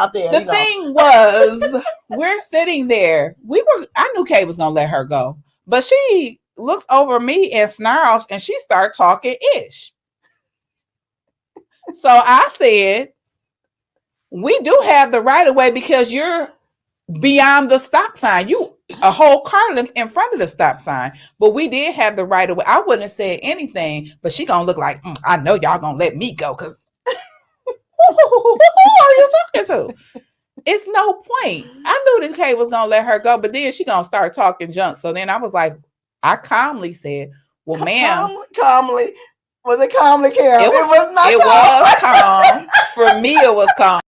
out there. The thing was, we're sitting there. I knew Kay was gonna let her go, but she looks over me and snarls, and she started talking ish. So I said, "We do have the right of way because you're beyond the stop sign. You a whole car length in front of the stop sign, but we did have the right of way. I wouldn't have said anything, but she gonna look like I know y'all gonna let me go because who are you talking to? It's no point. I knew this Kay was gonna let her go, but then she gonna start talking junk. So then I was like, I calmly said, "Well, ma'am, calmly." Was it calmly, Carol? It was not. It calm. was calm. For me, it was calm.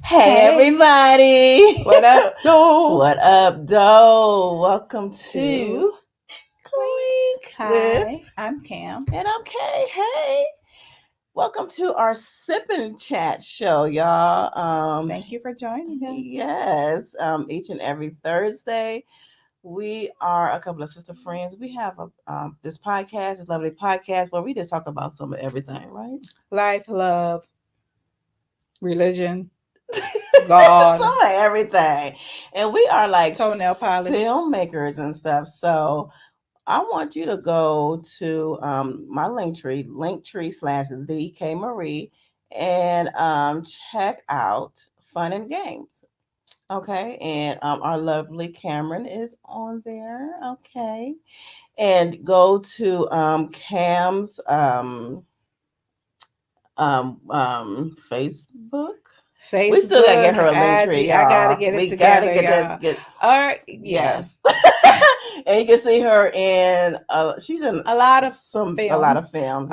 Hey, everybody. What up, Doe? What up, Doe? Welcome to Clink. Hi, I'm Cam. And I'm Kay. Hey. Welcome to our Sip and Chat show, y'all. Thank you for joining us. Yes. Each and every Thursday. We are a couple of sister friends. We have this podcast, this lovely podcast where we just talk about some of everything, right? Life, love, religion, God, some of everything. And we are like toenail polish filmmakers and stuff. So I want you to go to my linktree / the Marie, and check out Fun and Games. Okay, and our lovely Cameron is on there. Okay, and go to Cam's Facebook. We still gotta get her a link tree. I gotta get it together. We gotta get this. All right. Yes. And you can see her in. She's in a lot of films.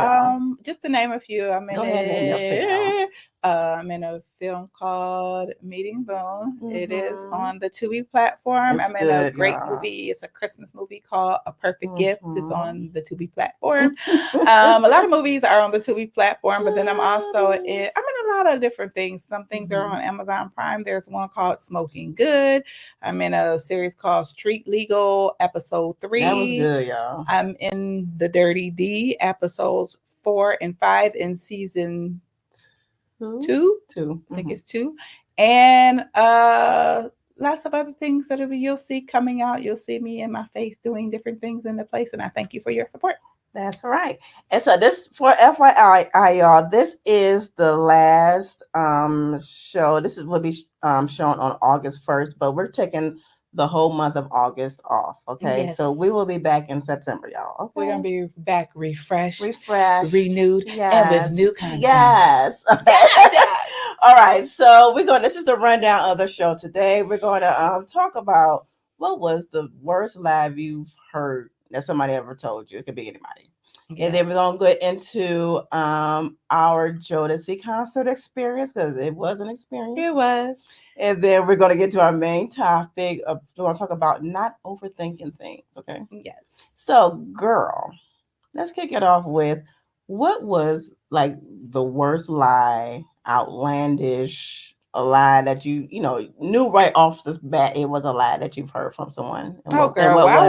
Just to name a few. I'm in. Go ahead and name your films. I'm in a film called Meeting Boone. Mm-hmm. It is on the Tubi platform. I'm in a great movie. It's a Christmas movie called A Perfect Gift. It's on the Tubi platform. A lot of movies are on the Tubi platform, but then I'm in a lot of different things. Some things are on Amazon Prime. There's one called Smoking Good. I'm in a series called Street Legal, episode 3. That was good, y'all. I'm in The Dirty D, episodes 4 and 5 in season 2. I think it's 2. And lots of other things that you'll see coming out. You'll see me in my face doing different things in the place, and I thank you for your support. That's right. And so this, for FYI, y'all, this is the last show. This will be shown on August 1st, but we're taking the whole month of August off. Okay. Yes. So we will be back in September, y'all. Okay? We're going to be back refreshed, renewed, and with new content. Yes. All right. So this is the rundown of the show today. We're going to talk about what was the worst lie you've heard that somebody ever told you. It could be anybody. Yes. And then we're going to go into our Jodeci concert experience, because it was an experience. It was. And then we're going to get to our main topic. We're going to talk about not overthinking things, okay? Yes. So, girl, let's kick it off with, what was like the worst lie, outlandish, a lie that you knew right off the bat it was a lie that you've heard from someone? Girl, why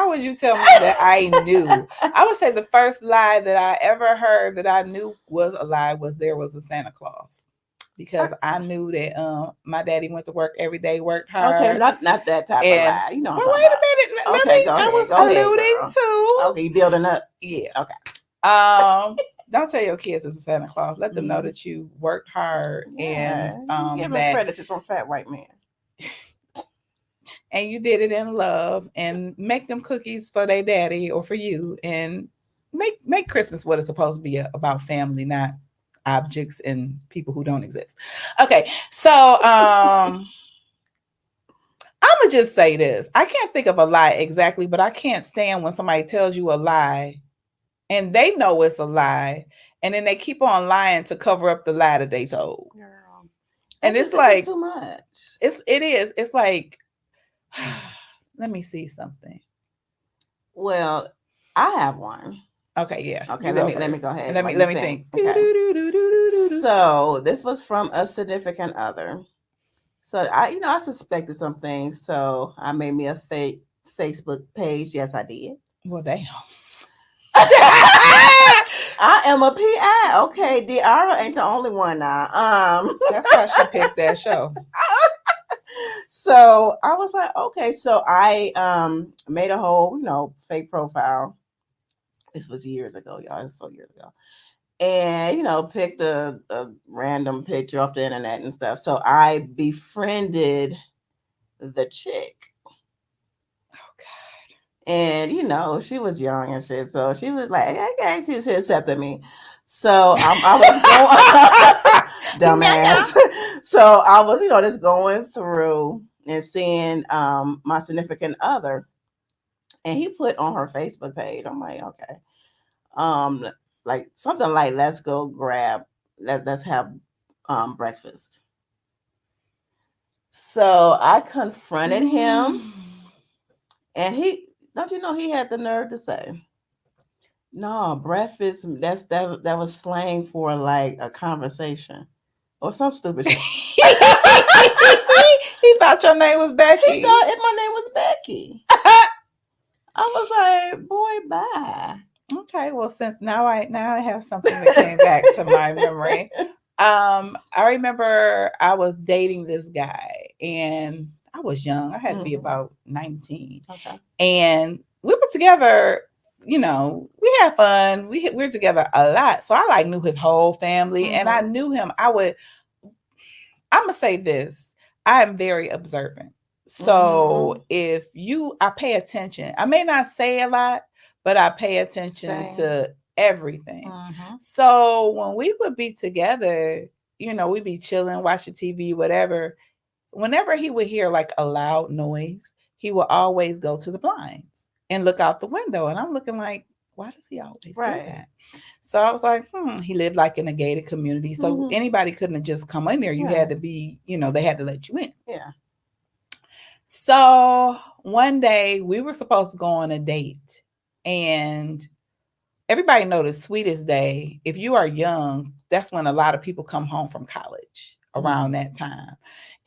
would you tell me that I knew? I would say the first lie that I ever heard that I knew was a lie was there was a Santa Claus. Because I knew that my daddy went to work every day, worked hard. Okay, not that type of lie. You know. Well, wait a minute. Okay, I was alluding to. Okay, you building up. Yeah. Okay. Don't tell your kids it's a Santa Claus. Let them know that you worked hard and give them credit to some fat white man. And you did it in love, and make them cookies for their daddy or for you, and make Christmas what it's supposed to be about: family, not objects and people who don't exist. Okay, so I'm gonna just say this. I can't think of a lie exactly, but I can't stand when somebody tells you a lie and they know it's a lie, and then they keep on lying to cover up the lie that they told. Girl. And it's like too much. It is. It's like, let me see something. Well, I have one. Okay, yeah. Okay, let me go ahead. Let me think. Okay. So this was from a significant other. So I suspected some things. So I made me a fake Facebook page. Yes, I did. Well, damn. I am a PI. Okay, Diara ain't the only one now. That's why she picked that show. So I was like, okay. So I made a whole, fake profile. This was years ago, y'all. This was so years ago. And, picked a random picture off the internet and stuff. So I befriended the chick. Oh God. And she was young and shit, so she was like, "Okay," she accepted me. So I was going, dumbass. So I was, just going through and seeing my significant other, and he put on her Facebook page. I'm like, okay, um, like something like, let's go grab, let's have breakfast. So I confronted him, and don't you know he had the nerve to say, no, breakfast. That was slang for like a conversation or some stupid shit. He thought your name was Becky. He thought my name was Becky. I was like, boy, bye. Okay, well, since now I have something that came back to my memory. I remember I was dating this guy, and I was young. I had to be about 19. Okay. And we were together. We had fun. We were together a lot. So I like knew his whole family, and I knew him. I'm gonna say this. I am very observant. So if I pay attention. I may not say a lot, but I pay attention to everything. So when we would be together, we'd be chilling, watching TV, whatever. Whenever he would hear like a loud noise, he would always go to the blinds and look out the window. And I'm looking like, why does he always do that? So I was like, he lived like in a gated community. So anybody couldn't have just come in there. You had to be, they had to let you in. Yeah. So one day we were supposed to go on a date, and everybody know the sweetest day. If you are young, that's when a lot of people come home from college around that time.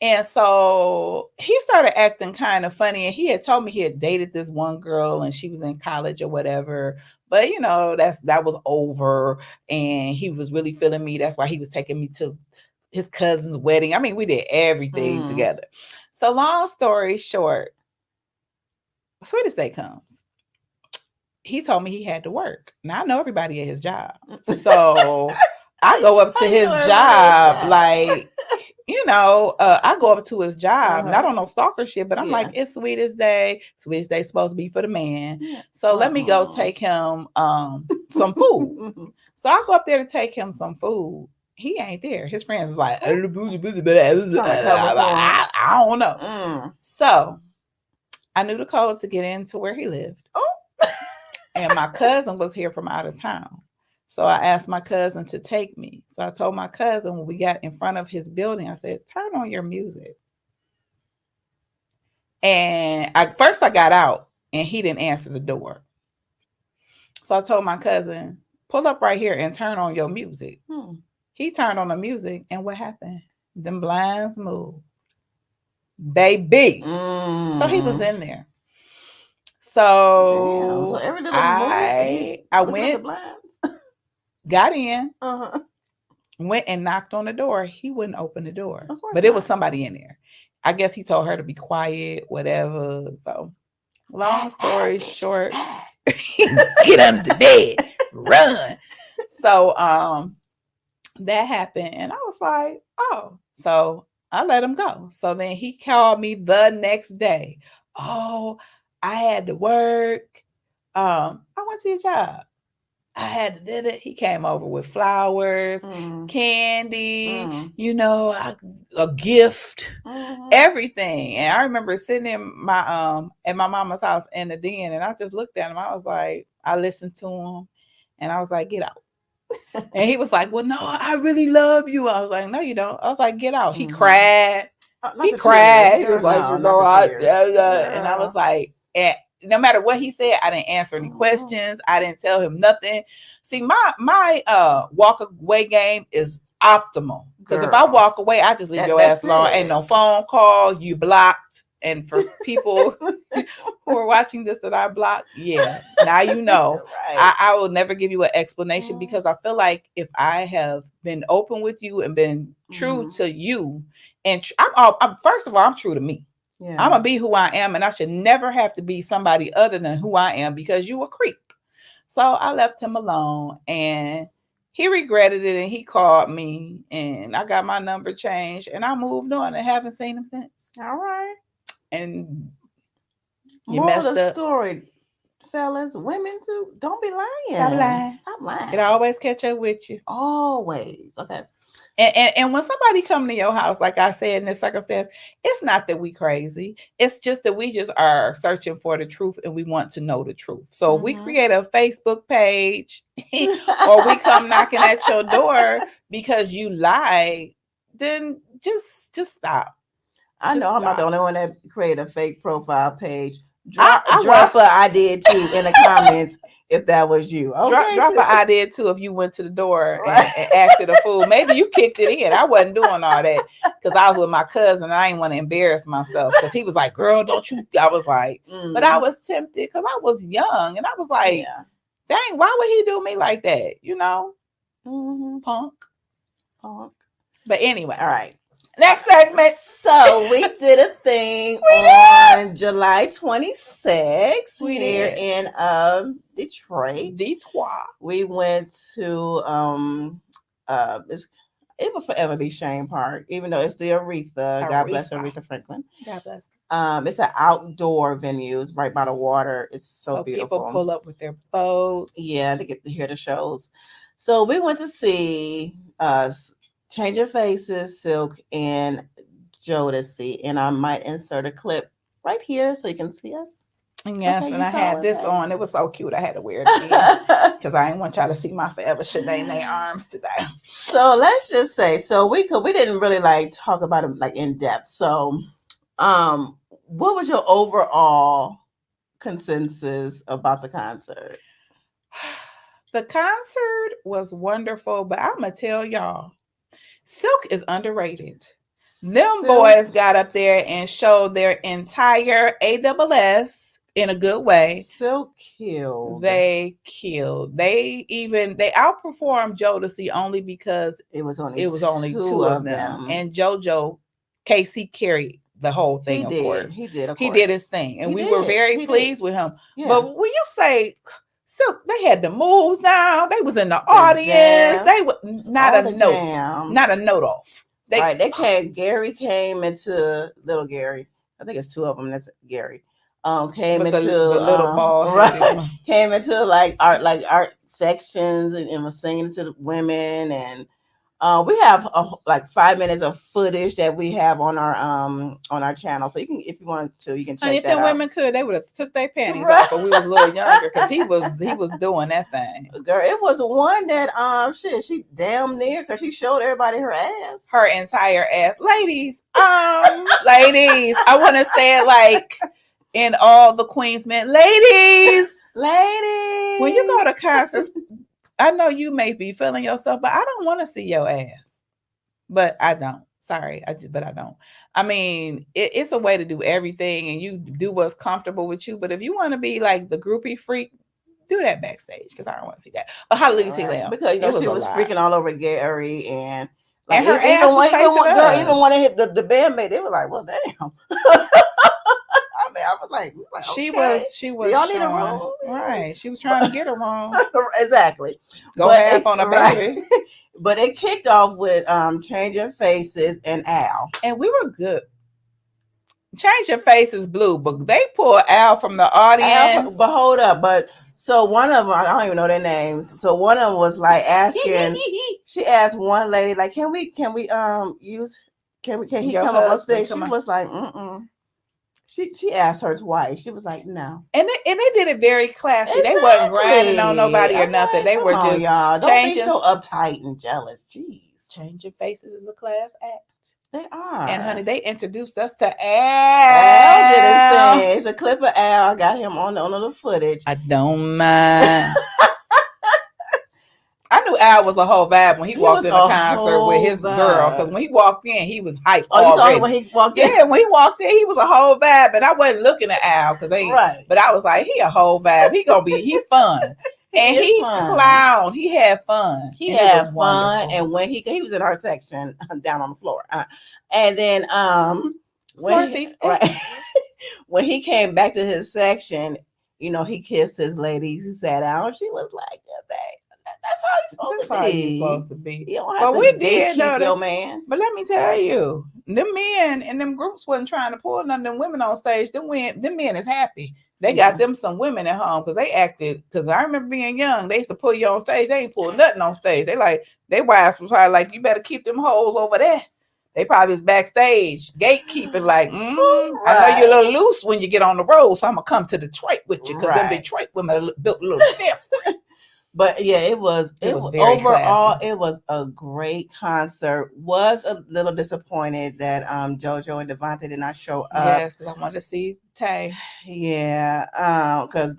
And so he started acting kind of funny, and he had told me he had dated this one girl and she was in college or whatever. But that was over, and he was really feeling me. That's why he was taking me to his cousin's wedding. I mean, we did everything together. So long story short, sweetest day comes. He told me he had to work. Now I know everybody at his job. So I go up to his job, like, I go up to his job, and I don't know stalker shit, but I'm like, it's sweetest day. Sweetest day supposed to be for the man. So let me go take him some food. So I go up there to take him some food. He ain't there. His friends is like, I don't know. So I knew the code to get into where he lived. And my cousin was here from out of town. So I asked my cousin to take me. So I told my cousin when we got in front of his building, I said, turn on your music. And first I got out, and he didn't answer the door. So I told my cousin, pull up right here and turn on your music. He turned on the music, and what happened? Them blinds moved. Baby. So he was in there. So, So every little I went, got in, went and knocked on the door. He wouldn't open the door, but it was somebody in there. I guess he told her to be quiet, whatever. So long story short, get under the bed, run. So that happened, and I was like, oh. So I let him go. So then he called me the next day. Oh, I had to work. I went to your job. I had to did it. He came over with flowers, candy, a gift, everything. And I remember sitting in my at my mama's house in the den, and I just looked at him. I was like, I listened to him, and I was like, get out. And he was like, well, no, I really love you. I was like, no, you don't. I was like, get out. He cried. He cried. He was like, and I was like, and no matter what he said, I didn't answer any questions. I didn't tell him nothing. See, my walk away game is optimal. Because if I walk away, I just leave your ass alone. Ain't no phone call. You blocked. And for people who are watching this that I blocked, yeah, now you know. Right. I will never give you an explanation because I feel like if I have been open with you and been true to you, and I'm first of all, I'm true to me. Yeah. I'm gonna be who I am, and I should never have to be somebody other than who I am because you a creep. So I left him alone, and he regretted it, and he called me, and I got my number changed, and I moved on and haven't seen him since. All right. And you Moral of messed the up. story, fellas, women too. Don't be lying. Stop lying. Stop lying. It always catch up with you. Always. Okay. And when somebody come to your house, like I said in this circumstance, it's not that we crazy. It's just that we just are searching for the truth and we want to know the truth. So if we create a Facebook page or we come knocking at your door because you lied, then just stop. I know I'm not the only one that created a fake profile page. Drop a I did too in the comments if that was you. Okay, drop an I did too if you went to the door and acted a fool. Maybe you kicked it in. I wasn't doing all that because I was with my cousin and I didn't want to embarrass myself because he was like, girl, don't you? I was like, but I was tempted because I was young and I was like, dang, why would he do me like that? You know? Punk. But anyway. All right. Next segment. So we did a thing on July 26th here in Detroit. We went to it will forever be Shane Park, even though it's the Aretha. God bless Aretha Franklin. God bless her. It's an outdoor venue. It's right by the water. It's so beautiful. People pull up with their boats. Yeah, to get to hear the shows. So we went to see Changing Faces, Silk, and Jodeci, and I might insert a clip right here so you can see us. Yes, okay, and I had this on. It was so cute. I had to wear it again because I didn't want y'all to see my forever Shanae arms today. So let's just say, we didn't really like talk about it like in depth. So, what was your overall consensus about the concert? The concert was wonderful, but I'm gonna tell y'all, Silk is underrated. Them boys got up there and showed their entire AWS in a good way. Silk killed. They killed. They outperformed Jodeci only because it was only two of them. And JoJo, Casey carried the whole thing. Of course, he did. He did his thing, and we were very pleased with him. Yeah. But when you say Silk, they had the moves down. They was in the audience. They was not a note off. They came. Gary came into Little Gary. I think it's two of them. That's Gary. Came into the little ball. Right. Came into like art sections and was singing to the women. And we have like 5 minutes of footage that we have on our channel. So you can, if you want to, you can check that out. If the women could, they would have took their panties off when we was a little younger because he was doing that thing. Girl, it was one that she damn near because she showed everybody her ass, her entire ass. Ladies, ladies, I want to say it like in all the Queens men, ladies. When you go to concerts, I know you may be feeling yourself, but I don't want to see your ass. But I don't. Sorry, but I don't. I mean, it's a way to do everything, and you do what's comfortable with you. But if you want to be like the groupie freak, do that backstage because I don't want to see that. But hallelujah, see that because she was freaking all over Gary and. Like, and her ass was even when it hit the bandmate, they were like, "Well, damn." I was like, okay. she was. Y'all need a room, right? She was trying to get a room. Exactly. Go half on a baby. But it kicked off with Changing Faces and Al, and we were good. Changing Faces blue, but they pulled Al from the audience. But hold up, so one of them, I don't even know their names. So one of them was like asking. She asked one lady, like, can he come up on stage? She was like, She asked her twice. She was like, no. And they did it very classy. Exactly. They wasn't grinding on nobody or nothing. They were just y'all. Don't be so uptight and jealous. Jeez. Changing Faces is a class act. They are. And honey, they introduced us to Al. Al did his thing. It's a clip of Al. I got him on the footage. I don't mind. I knew Al was a whole vibe when he He walked was in a a concert with whole his girl. Because vibe. when he walked in, he was hyped Oh, you saw him already. when he walked in? Yeah, when he walked in, he was a whole vibe, and I wasn't looking at Al because they. Right. But I was like, he a whole vibe. He fun, He and is he fun. clown. He had fun, He and it was had fun, wonderful. and when he was in our section down on the floor, and then when Floor he, seats, right when he came back to his section, he kissed his lady. He sat down. She was like, "Yeah, babe, that's how you're supposed that's to how you be. supposed to be. You don't have But to we did gatekeep though. your man." But let me tell you, them men in them groups wasn't trying to pull none of them women on stage. Them men is happy. They got them some women at home because they acted. Because I remember being young, they used to pull you on stage. They ain't pull nothing on stage. They wives was probably like, you better keep them hoes over there. They probably was backstage gatekeeping, like, I know you're a little loose when you get on the road, so I'm gonna come to Detroit with you because them Detroit women built a little different. But yeah, it was very overall classy. it was a great concert. Was a little disappointed that JoJo and Devonte did not show up. Yes, because I wanted to see Tay. Yeah, because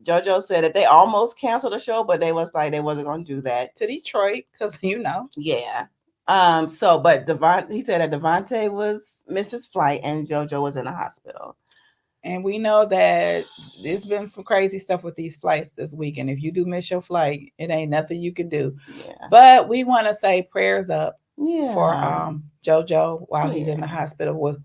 JoJo said that they almost canceled the show, but they was like they wasn't going to do that to Detroit because Yeah. But he said that Devonte was Mrs. Flight and JoJo was in the hospital. And we know that there's been some crazy stuff with these flights this week. And if you do miss your flight, it ain't nothing you can do. Yeah. But we want to say prayers up for JoJo while he's in the hospital with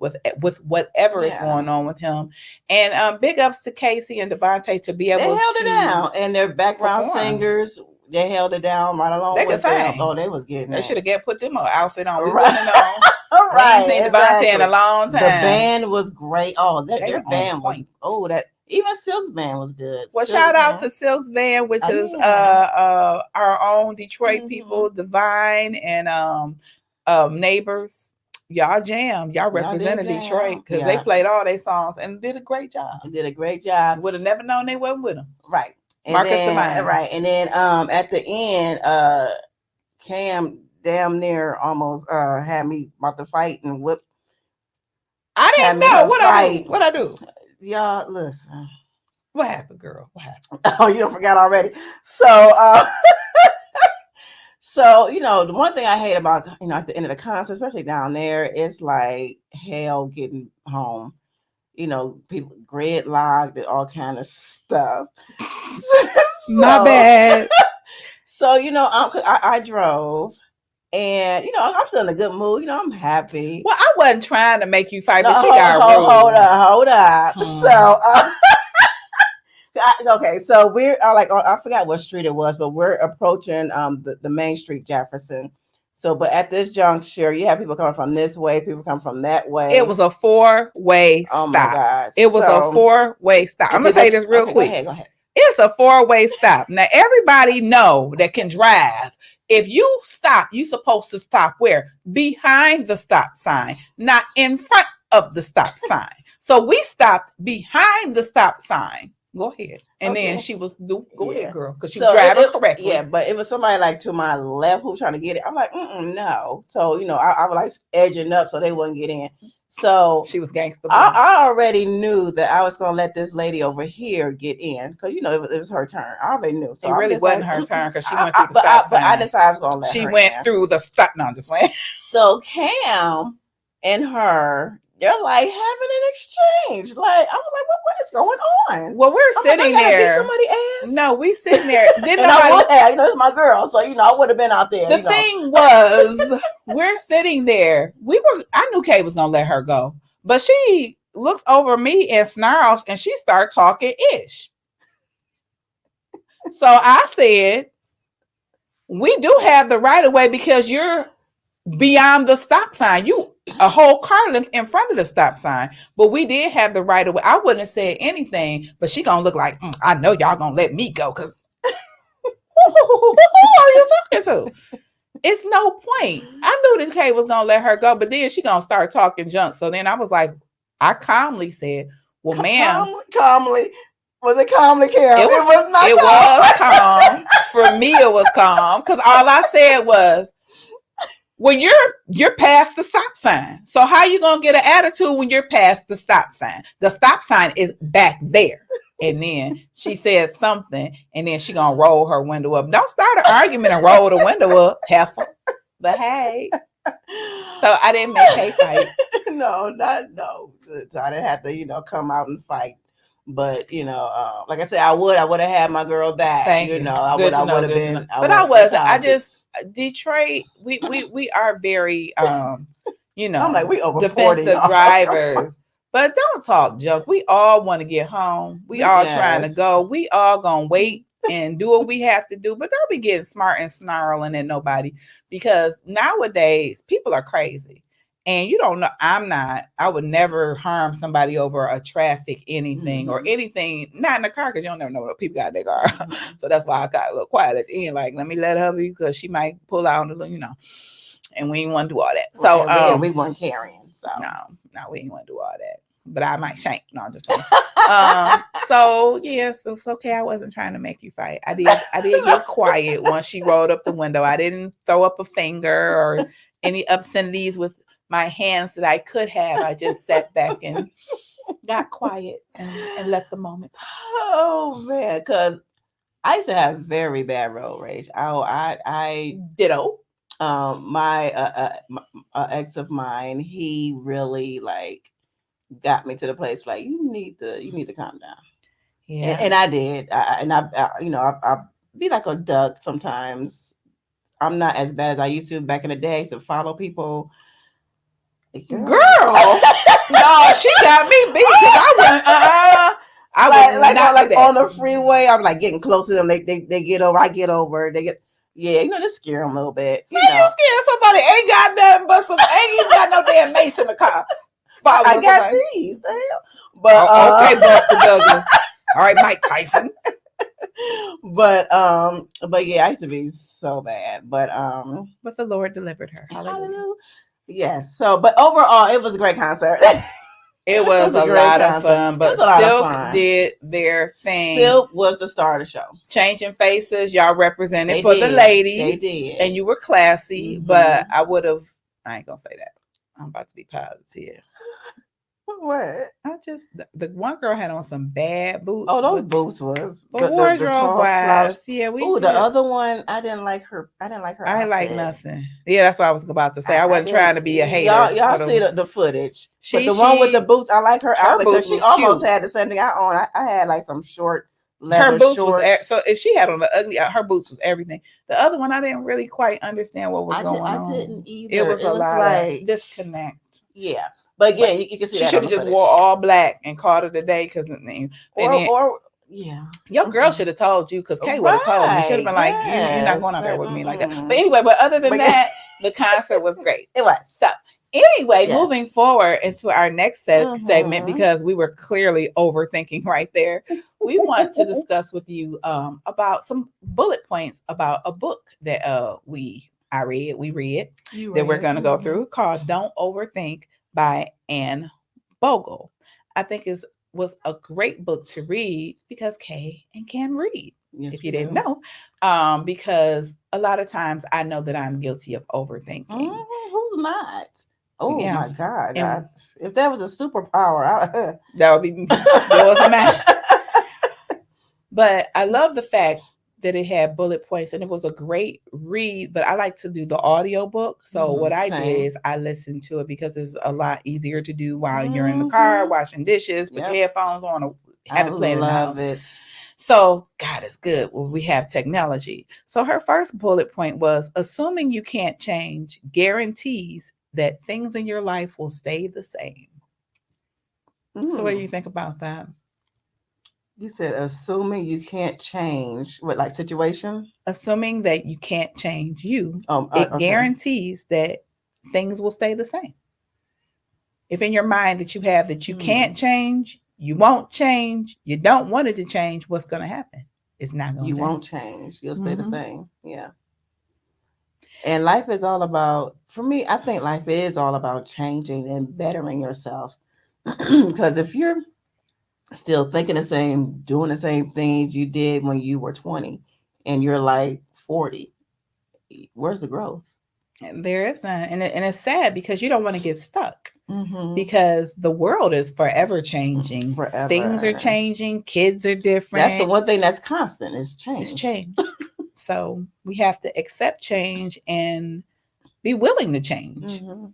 whatever is going on with him. And big ups to Casey and Devonte to be able to held it down. And their background singers, they held it down right along with them. Oh, they was getting They it. should have put them an outfit on. We Right. wouldn't know. Right. We ain't seen Devonte in a long time. The band was great. Oh, their band was that even Silk's band was good. Well, shout out to Silk's band, which is our own Detroit people, Divine and Neighbors. Y'all jam. Y'all represented Detroit because they played all their songs and did a great job. Did a great job. Would have never known they wasn't with them. Right. Marcus Divine. Right. And then at the end, Cam damn near almost had me about to fight and whip. I didn't know what I do. Y'all listen. What happened, girl? What happened? Oh, you don't forgot already. So so the one thing I hate about at the end of the concert, especially down there, it's like hell getting home. People gridlocked and all kind of stuff. My bad. So I drove. And I'm still in a good mood. I'm happy. Well, I wasn't trying to make you fight, but she got rude. Hold up. So, okay. So we're I forgot what street it was, but we're approaching the main street, Jefferson. So, but at this juncture, you have people coming from this way, people come from that way. It was a 4-way stop. Oh my God! It was a 4-way stop. I'm gonna say this real quick. Go ahead. It's a 4-way stop. Now everybody know that can drive. If you stop, you supposed to stop where? Behind the stop sign, not in front of the stop sign. So we stopped behind the stop sign. Go ahead. And then she was go ahead, girl, because she was driving correctly. Yeah, but it was somebody like to my left who was trying to get it. I'm like, no. So I was like edging up so they wouldn't get in. So she was gangster. I already knew that I was gonna let this lady over here get in because it was her turn. I already knew. So it really wasn't her turn because she went through the stop sign. But I decided I was gonna let her. She went through the stop. No, I'm just playing. So Cam and her, they're like having an exchange. Like I was like, what is going on? Well, we're sitting there. Beat somebody ass? No, we sitting there. Didn't I would have. It's my girl, so I would have been out there. The thing was, we're sitting there. I knew Kay was gonna let her go. But she looks over me and snarls and she starts talking ish. So I said, we do have the right of way because you're beyond the stop sign. You a whole car length in front of the stop sign. But we did have the right of way. I wouldn't have said anything, but she gonna look like, I know y'all gonna let me go because who are you talking to? It's no point. I knew this Kay was gonna let her go, but then she gonna start talking junk. So then I was like, I calmly said, "Well, ma'am." Calmly. Was it calmly, Karen? It was not. It was calm. For me, it was calm because all I said was, "Well, you're past the stop sign. So how you gonna get an attitude when you're past the stop sign? The stop sign is back there." And then she said something, and then she gonna roll her window up. Don't start an argument and roll the window up, heifer. But hey, so I didn't make Kay fight. No, not no. So I didn't have to, come out and fight. But like I said, I would have had my girl back. Thank you. I Good to know. would have Good to know. been. But I That's wasn't. how I I get. just Detroit. We are very I'm like, we over 40. defensive drivers. But don't talk junk. We all want to get home. We all trying to go. We all gonna wait and do what we have to do. But don't be getting smart and snarling at nobody, because nowadays people are crazy. And you don't know. I'm not. I would never harm somebody over a traffic anything or anything. Not in the car, because you don't never know what people got in their car. So that's why I got a little quiet at the end. Like, let me let her be, because she might pull out a little, and we didn't want to do all that. So we weren't carrying. So no, we didn't want to do all that. But I might shank. No, I'm just kidding. So yes, it's okay. I wasn't trying to make you fight. I did get quiet once she rolled up the window. I didn't throw up a finger or any obscenities with my hands that I could have. I just sat back and got quiet and let the moment pass. Oh man, because I used to have very bad road rage. I Ditto. My ex of mine, he really like got me to the place like you need to calm down. Yeah, and I did. I be like a duck sometimes. I'm not as bad as I used to back in the day. To follow people. Girl, no, she got me beat because I went. I was like on the freeway. I'm like getting close to them. They get over. I get over. They get. Yeah, just scare them a little bit. Man, you scared somebody ain't got nothing but some. Ain't even got no damn mace in the car. I got these. But okay, Buster Douglas. All right, Mike Tyson. But yeah, I used to be so bad. But the Lord delivered her. Hallelujah. Yes. So, but overall, it was a great concert. It was a lot of fun. But Silk did their thing. Silk was the star of the show. Changing faces, y'all represented for the ladies. They did, and you were classy. But I ain't gonna say that. I'm about to be positive. What? The one girl had on some bad boots. Oh, those boots was wardrobe wise. Yeah, the other one, I didn't like her. I didn't like her. I like nothing. Yeah, that's what I was about to say. I wasn't trying to be a hater. Y'all see the footage. But the one with the boots, I like her outfit because she almost had the same thing I own. I had like some short leather her boots shorts. So if she had on the ugly, her boots was everything. The other one, I didn't really quite understand what was going on. I didn't either. It was a lot like of disconnect. Yeah. But yeah, you can see she that. She should have just wore all black and called it a day, because yeah. Your girl should have told you, because Kay would have told me. Should have been like, you're not going out there with me like that. But anyway, other than that, the concert was great. It was. So anyway, moving forward into our next segment, because we were clearly overthinking right there. We want to discuss with you about some bullet points about a book that we read that we're going to go through, called Don't Overthink by Anne Bogle. I think was a great book to read because Kay and Cam read. Yes, if you didn't know, because a lot of times I know that I'm guilty of overthinking. Who's not? Oh my God! If that was a superpower, that would be yours and mine. But I love the fact that it had bullet points and it was a great read. But I like to do the audio book. So what I did is I listened to it because it's a lot easier to do while you're in the car washing dishes, put your headphones on, or have it playing in the house. So God is good when we have technology. So her first bullet point was, assuming you can't change guarantees that things in your life will stay the same. So what do you think about that? You said assuming you can't change what, like situation? Assuming that you can't change you, it guarantees that things will stay the same. If in your mind that you have that you can't change, you won't change, you don't want it to change, what's going to happen? It's not going to change. You won't change. You'll stay the same. Yeah. And life is all about, for me, I think life is all about changing and bettering yourself. Because if you're still thinking the same, doing the same things you did when you were 20 and you're like 40, where's the growth? There is none, and it's sad because you don't want to get stuck Mm-hmm. because the world is forever changing. Things are Forever. changing. Kids are That's the different. one thing that's constant is It's change. change. So we have to accept change and be willing to change. Mm-hmm.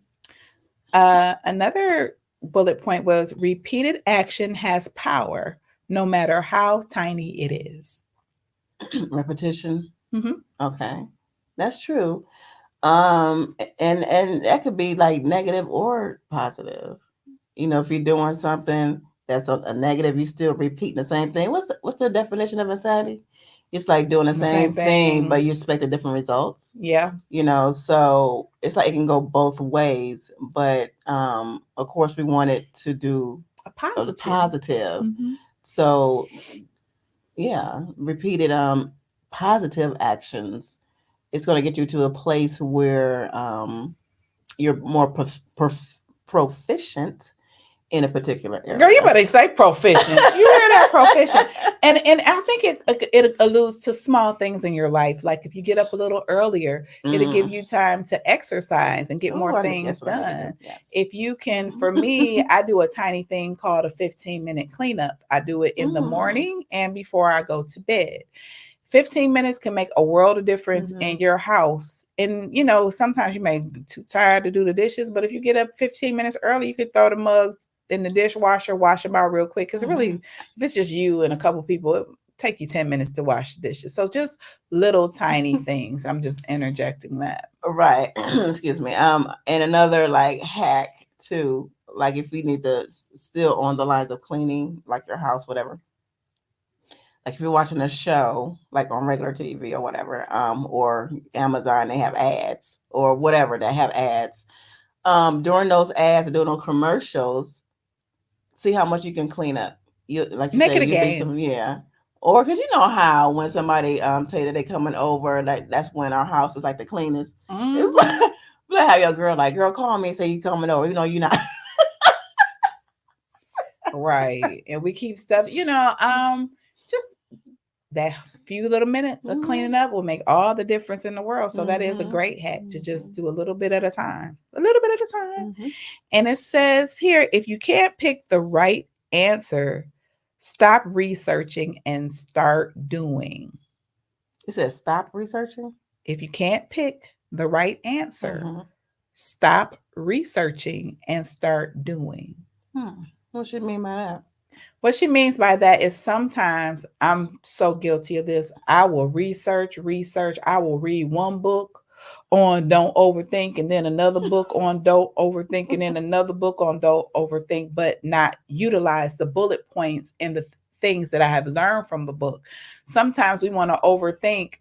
Another bullet point was repeated action has power, no matter how tiny it is. Repetition. Mm-hmm. Okay. That's true. And that could be like negative or positive. If you're doing something that's a negative, you still repeating the same thing. What's the definition of insanity? It's like doing the The same same thing, but thing. you expect a different results. Yeah, So it's like it can go both ways. But of course, we want it to do a a positive. positive. Mm-hmm. So yeah, repeated positive actions. It's going to get you to a place where you're more proficient in a particular Girl, you area. better say proficient. You hear that proficient? And I think it alludes to small things in your life. Like if you get up a little earlier, it'll give Mm. you time to exercise and get Oh, more guess things what I need to do. done. Yes. If you can, for me, Mm. I do a tiny thing called a 15-minute cleanup. I do it in the Mm. morning and before I go to bed. 15 minutes can make a world of difference Mm-hmm. in your house. And sometimes you may be too tired to do the dishes, but if you get up 15 minutes early, you could throw the mugs in the dishwasher, wash them out real quick. Because really, Mm-hmm. if it's just you and a couple people, it take you 10 minutes to wash the dishes. So just little tiny things. I'm just interjecting that. Right. Excuse me. And another like hack too, like if we need to still on the lines of cleaning, like your house, whatever. Like if you're watching a show, like on regular TV or whatever, or Amazon, they have ads or whatever that have ads. During those ads and during those commercials, see how much you can clean up. You like you Make say, it a you'll be game. some or because you know how when somebody tell you that they coming over, like that's when our house is like the cleanest. It's Hmm. like have your girl like, girl, call me and say you coming over. You're not. Right. And we keep stuff, just that few little minutes of Mm-hmm. cleaning up will make all the difference in the world. So that is a Mm-hmm. great hack to Mm-hmm. just do a little bit at a time. A little bit at a time. Mm-hmm. And it says here, if you can't pick the right answer, stop researching and start doing. It says stop researching. If you can't pick the right answer, Mm-hmm. stop researching and start doing. Hmm. What should mean by that? What she means by that is sometimes I'm so guilty of this. I will research. I will read one book on don't overthink, and then another book on don't overthink, and then another book on don't overthink, but not utilize the bullet points and the things that I have learned from the book. Sometimes we want to overthink,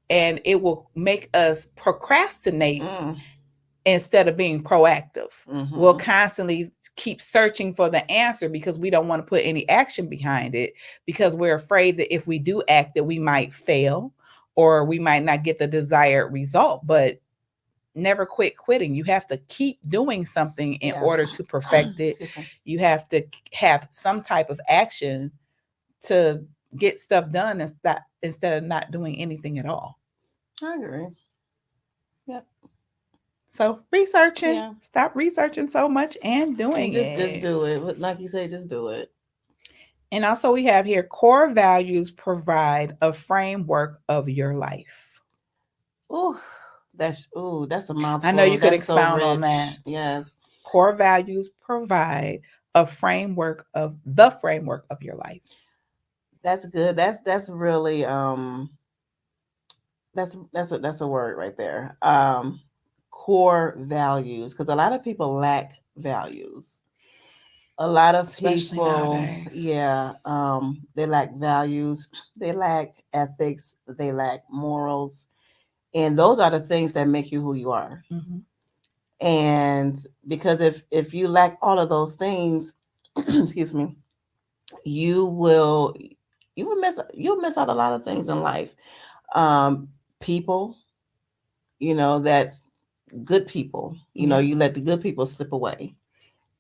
and it will make us procrastinate Mm. instead of being proactive. We'll Mm-hmm. constantly keep searching for the answer because we don't want to put any action behind it because we're afraid that if we do act that we might fail or we might not get the desired result. But never quit quitting. You have to keep doing something in Yeah. order to perfect it. Excuse me. You have to have some type of action to get stuff done instead of not doing anything at all. I agree. Yep. So researching, Yeah. stop researching so much and And doing just it. do it. Like you say, just do it. And also we have here core values provide a framework of your life. Ooh, that's a I know mouthful. you could That's so expound on rich. that. Yes. Core values provide a framework of the framework of your life. That's good. That's really that's a word right there. Core values, because a lot of people lack values. A lot of Especially people, nowadays. yeah, they lack values, they lack ethics, they lack morals, and those are the things that make you who you are. Mm-hmm. And because if you lack all of those things, excuse me, you will you'll miss out a lot of things in life. um People, that's good people, Yeah. you let the good people slip away,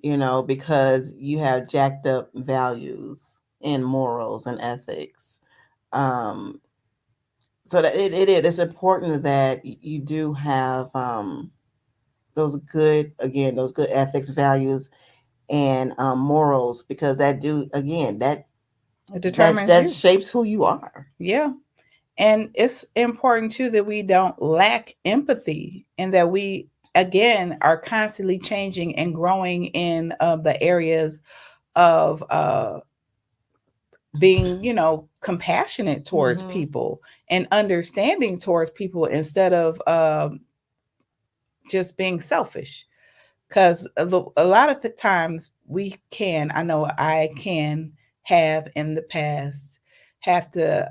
because you have jacked up values and morals and ethics. um So that it's important that you do have those good, again, those good ethics, values, and morals, because that do, again, It determines that you. shapes who you are. Yeah. And it's important too that we don't lack empathy and that we, again, are constantly changing and growing in the areas of being, compassionate towards Hmm. people and understanding towards people instead of just being selfish. Because a lot of the times I know I can have in the past, have to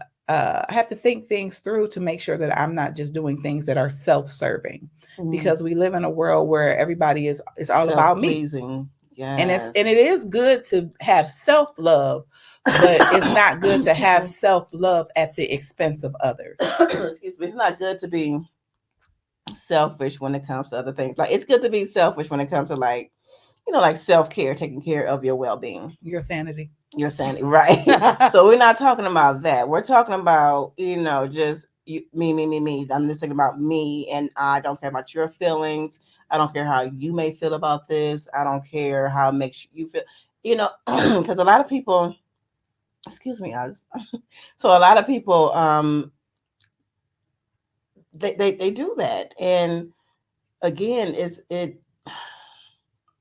think things through to make sure that I'm not just doing things that are self-serving, Hmm. because we live in a world where everybody is all about me. Self-pleasing. And it Yes. is good to have self-love, but it's not good to Excuse have me. self-love at the expense of others. Excuse me. It's not good to be selfish when it comes to other things. Like, it's good to be selfish when it comes to, like, like self-care, taking care of your well-being. Your sanity. You're saying right. So we're not talking about that. We're talking about, just you, me. I'm just thinking about me, and I don't care about your feelings. I don't care how you may feel about this. I don't care how it makes you feel. Because a lot of people, excuse me, guys. So a lot of people, they do that, and again,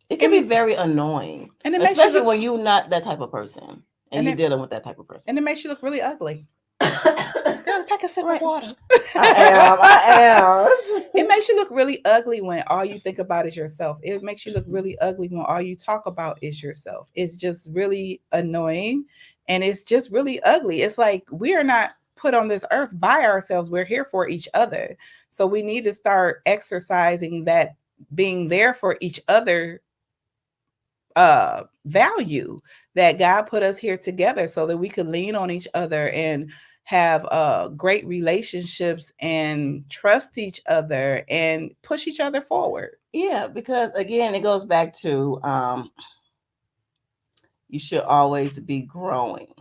it can be and very annoying, and it makes you especially look when you're not that type of person and and you're it dealing with that type of person. and it makes you look really ugly. Girl, take a sip of Right. water. I It makes you look really ugly when all you think about is yourself. It makes you look really ugly when all you talk about is yourself. It's just really annoying and it's just really ugly. It's like we are not put on this earth by ourselves. We're here for each other. So we need to start exercising that being there for each other value, that God put us here together so that we could lean on each other and have great relationships and trust each other and push each other forward. Yeah, because again, it goes back to you should always be growing.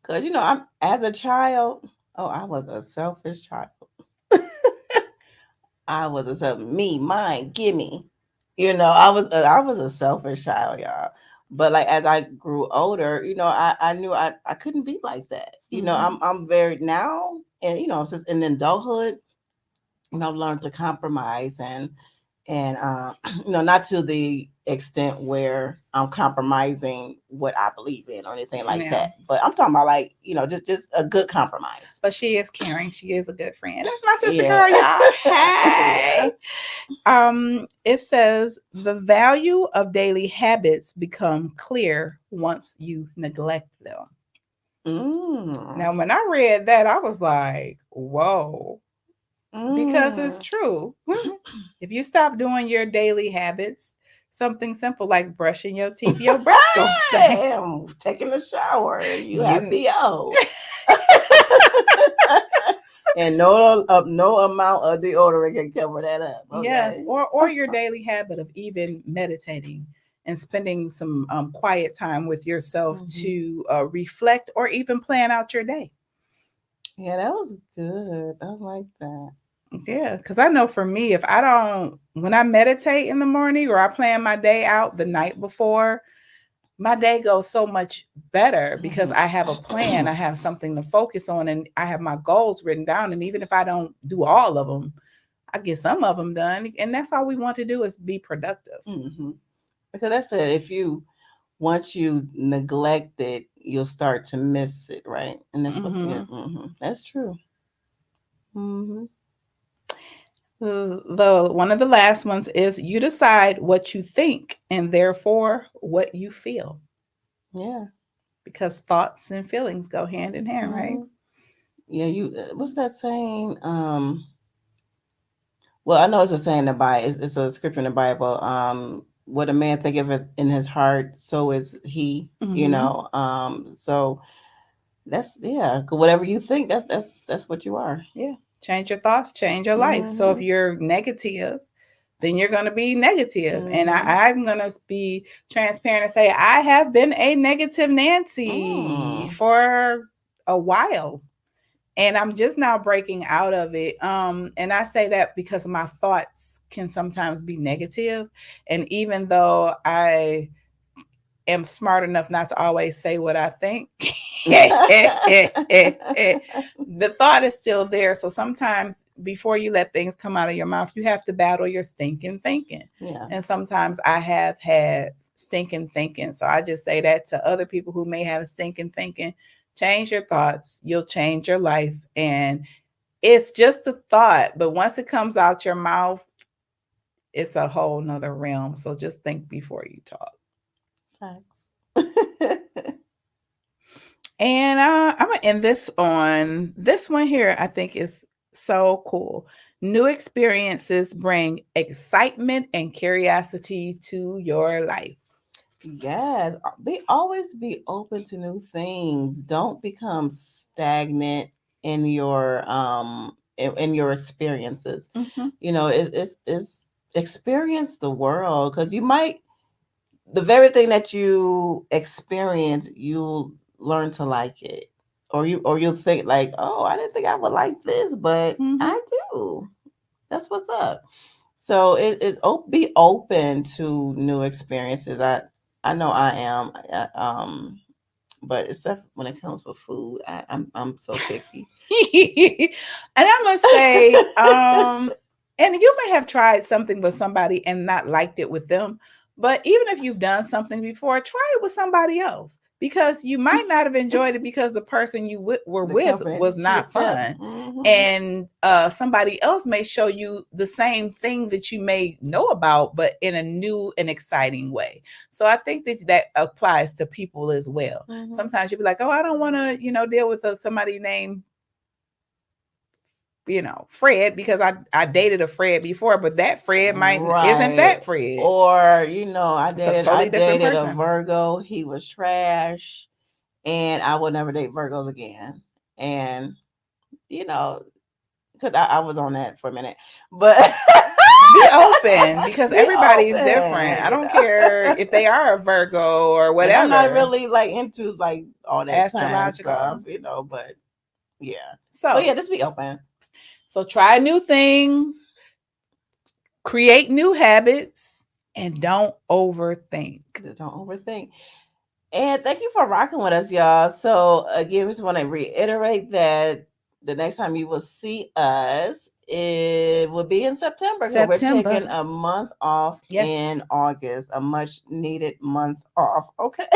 Because I'm as a child. Oh, I was a selfish child. I was a me, mine, gimme. I was a selfish child, y'all. But like as I grew older, I knew I couldn't be like that. Mhm. I'm very now, and since in adulthood, I've learned to compromise, and not to the extent where I'm compromising what I believe in or anything like Yeah. that. But I'm talking about, like, just a good compromise. But she is caring. She is a good friend. That's my sister Yeah. girl, y'all. Yeah. Hey. It says the value of daily habits become clear once you neglect them. Mm. Now, when I read that, I was like, whoa, because it's Mm. true. If you stop doing your daily habits, something simple like brushing your teeth, your breath gonna stink. I'm taking a shower. You have You BO. And no amount of deodorant can cover that up. yes, Okay. or your daily habit of even meditating and spending some quiet time with yourself Hmm. to reflect or even plan out your day. Yeah, that was good. I like that. Yeah, because I know for me, if I don't, when I meditate in the morning or I plan my day out the night before, my day goes so much better because I have a plan. I have something to focus on and I have my goals written down. And even if I don't do all of them, I get some of them done. And that's all we want to do is be productive. Hmm. Because that's it. If you once you neglect it, you'll start to miss it, right? And that's what. Yeah, Hmm. that's true. Hmm. The one of the last ones is you decide what you think and therefore what you feel, Yeah. because thoughts and feelings go hand in hand, right? Hmm. Yeah. What's that saying? Well, I know it's a saying in the Bible. It's a scripture in the Bible. What a man thinketh in his heart, so is he. Hmm. So that's, yeah. 'Cause whatever you think, that's what you are. Yeah. Change your thoughts, change your life. So if Hmm. you're negative, then you're going to be negative. And Hmm. I'm going to be transparent and say, I have been a negative Nancy Mm. for a while. and I'm just now breaking out of it. And I say that because my thoughts can sometimes be negative, and even though I am smart enough not to always say what I think, the thought is still there. So sometimes before you let things come out of your mouth, you have to battle your stinking thinking. Yeah. And sometimes I have had stinking thinking. So I just say that to other people who may have stinking thinking. Change your thoughts, you'll change your life. And it's just a thought, but once it comes out your mouth, it's a whole nother realm. So just think before you talk. Facts. And I'm gonna end this on this one here. I think is so cool. New experiences bring excitement and curiosity to your life. Yes, always be open to new things. Don't become stagnant in your experiences. Mm-hmm. It's experience the world, because you might, the very thing that you experience, you'll learn to like it, or you'll think like, oh, I didn't think I would like this, but Mm-hmm. I do. That's what's up. So be open to new experiences. I know I am. But except when it comes for food, I'm so picky. And I must say, and you may have tried something with somebody and not liked it with them, but even if you've done something before, try it with somebody else, because you might not have enjoyed it because the person you were The with company was not kept. fun. Hmm. And somebody else may show you the same thing that you may know about, but in a new and exciting way. So I think that applies to people as well. Hmm. Sometimes you'll be like, oh, I don't want to, deal with somebody named, Fred, because I dated a Fred before, but that Fred might isn't Right. that Fred. Or I It's a dated I totally different dated a person. Virgo. He was trash, and I would never date Virgos again. And you know, because I was on that for a minute, but Be open, because be everybody's different. open, I don't care if they are a Virgo or And I'm not whatever. really like into like all that science stuff, Astrological. but yeah. But So, yeah, just be open. try new things, create new habits, and don't overthink. Just don't overthink. And thank you for rocking with us, y'all. So again, we just want to reiterate that the next time you will see us, it will be in September, because we're September. taking a month off Yes. in August, a much needed month off. Okay.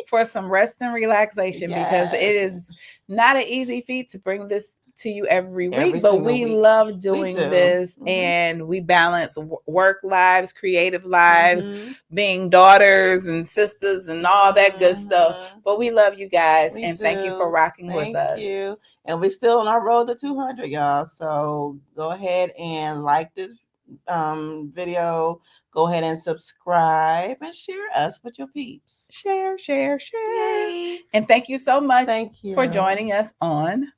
For some rest and relaxation, because it Yes. is not an easy feat to bring this to you every Every week, but single we week. love We doing do. this, and we balance work lives, creative lives, Mm-hmm. being daughters and sisters and all that good stuff. Mm-hmm. But we love you guys, Me and thank you for too. rocking with Thank us. you. And we're still on our road to 200, y'all. So go ahead and like this video. Go ahead and subscribe and share us with your peeps. Share, share, share. Yay. And thank you so much Thank for you. joining us on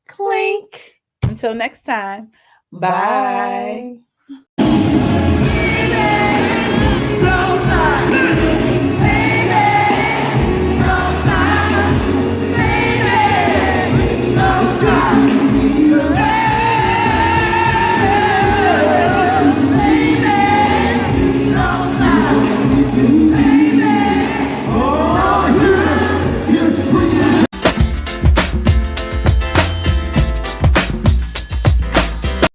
Clink. Clink. Until next time, bye. Bye.